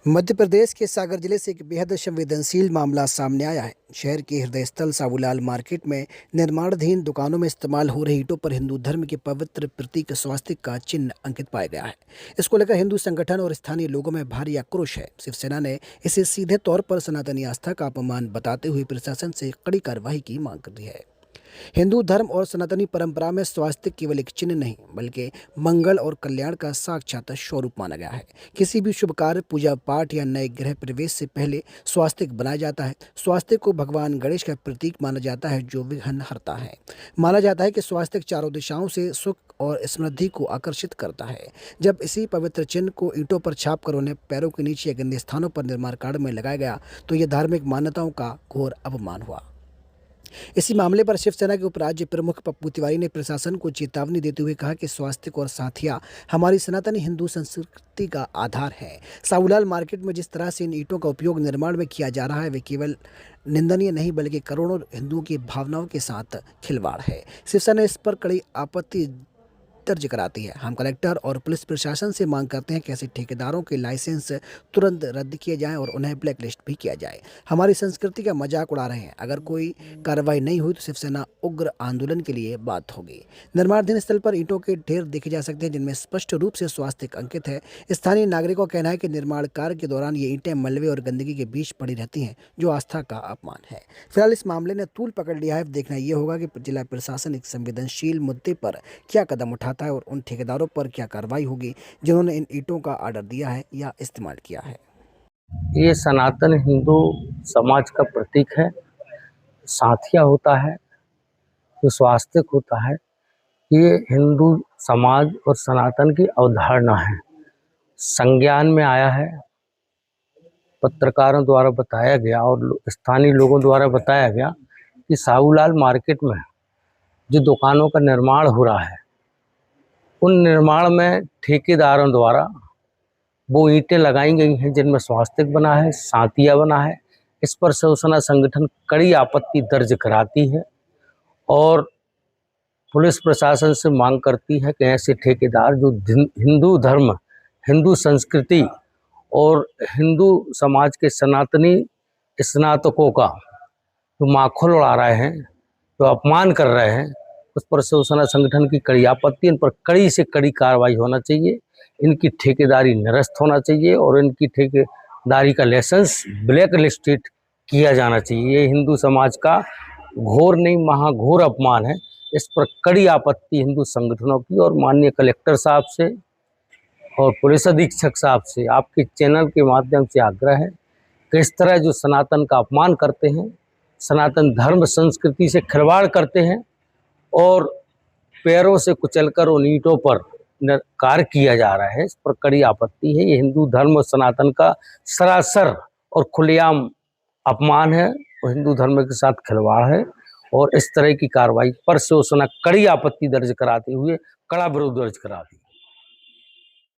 मध्य प्रदेश के सागर जिले से एक बेहद संवेदनशील मामला सामने आया है। शहर के हृदय स्थल सावूलाल मार्केट में निर्माणाधीन दुकानों में इस्तेमाल हो रही ईंटों पर हिंदू धर्म के पवित्र प्रतीक स्वास्तिक का चिन्ह अंकित पाया गया है। इसको लेकर हिंदू संगठन और स्थानीय लोगों में भारी आक्रोश है। शिवसेना ने इसे सीधे तौर पर सनातनी आस्था का अपमान बताते हुए प्रशासन से कड़ी कार्रवाई की मांग कर दी है। हिंदू धर्म और सनातनी परंपरा में स्वास्तिक केवल एक चिन्ह नहीं बल्कि मंगल और कल्याण का साक्षात स्वरूप माना गया है। किसी भी शुभ कार्य, पूजा पाठ या नए गृह प्रवेश से पहले स्वास्तिक बनाया जाता है। स्वास्तिक को भगवान गणेश का प्रतीक माना जाता है जो विघ्न हरता है। माना जाता है कि स्वास्तिक चारों दिशाओं से सुख और समृद्धि को आकर्षित करता है। जब इसी पवित्र चिन्ह को ईंटों पर छाप कर उन्हें पैरों के नीचे या गंदे स्थानों पर निर्माण कार्य में लगाया गया तो यह धार्मिक मान्यताओं का घोर अपमान हुआ। इसी मामले पर शिवसेना के उपराज्य प्रमुख पप्पू तिवारी ने प्रशासन को चेतावनी देते हुए कहा कि स्वास्तिक और साथिया हमारी सनातनी हिंदू संस्कृति का आधार है। सावूलाल मार्केट में जिस तरह से इन ईंटों का उपयोग निर्माण में किया जा रहा है वे केवल निंदनीय नहीं बल्कि करोड़ों हिंदुओं की भावनाओं के साथ खिलवाड़ है। शिवसेना इस पर कड़ी आपत्ति दर्ज कराती है। हम कलेक्टर और पुलिस प्रशासन से मांग करते हैं कि ऐसे ठेकेदारों के लाइसेंस तुरंत रद्द किए जाएं और उन्हें ब्लैकलिस्ट भी किया जाए। हमारी संस्कृति का मजाक उड़ा रहे हैं। अगर कोई कार्रवाई नहीं हुई तो शिवसेना उग्र आंदोलन के लिए बात होगी। निर्माणाधीन स्थल पर ईंटों के ढेर देखे जा सकते हैं जिनमें स्पष्ट रूप से स्वास्तिक अंकित है। स्थानीय नागरिकों का कहना है कि निर्माण कार्य के दौरान ये ईंटें मलबे और गंदगी के बीच पड़ी रहती हैं जो आस्था का अपमान है। फिलहाल इस मामले ने तूल पकड़ लिया है। देखना यह होगा कि जिला प्रशासन एक संवेदनशील मुद्दे पर क्या कदम उठाता है और उन ठेकेदारों पर क्या कार्रवाई होगी जिन्होंने इन ईंटों का ऑर्डर दिया है या इस्तेमाल किया है। ये सनातन हिंदू समाज का प्रतीक है। साथिया होता है, जो स्वास्तिक होता है, ये हिंदू समाज और सनातन की अवधारणा है। संज्ञान में आया है, पत्रकारों द्वारा बताया गया और स्थानीय लोगों द्वारा बताया गया कि सावूलाल मार्केट में जो दुकानों का निर्माण हो रहा है उन निर्माण में ठेकेदारों द्वारा वो ईंटें लगाई गई हैं जिनमें स्वास्तिक बना है, सातिया बना है। इस पर शिवसेना संगठन कड़ी आपत्ति दर्ज कराती है और पुलिस प्रशासन से मांग करती है कि ऐसे ठेकेदार जो हिंदू धर्म, हिंदू संस्कृति और हिंदू समाज के सनातनी स्नातकों का जो माखौल उड़ा रहे हैं, जो अपमान कर रहे हैं, उस पर शिवसेना संगठन की कड़ी आपत्ति। इन पर कड़ी से कड़ी कार्रवाई होना चाहिए। इनकी ठेकेदारी निरस्त होना चाहिए और इनकी ठेकेदारी का लाइसेंस ब्लैक लिस्टेड किया जाना चाहिए। ये हिंदू समाज का घोर नहीं महाघोर अपमान है। इस पर कड़ी आपत्ति हिंदू संगठनों की और माननीय कलेक्टर साहब से और पुलिस अधीक्षक साहब से आपके चैनल के माध्यम से आग्रह है कि इस तरह जो सनातन का अपमान करते हैं, सनातन धर्म संस्कृति से खिलवाड़ करते हैं और पैरों से कुचलकर उन ईंटों पर कार्य किया जा रहा है, इस पर कड़ी आपत्ति है। ये हिंदू धर्म और सनातन का सरासर और खुलेआम अपमान है और हिंदू धर्म के साथ खिलवाड़ है और इस तरह की कार्रवाई पर शिवसेना कड़ी आपत्ति दर्ज कराते हुए कड़ा विरोध दर्ज कराती है।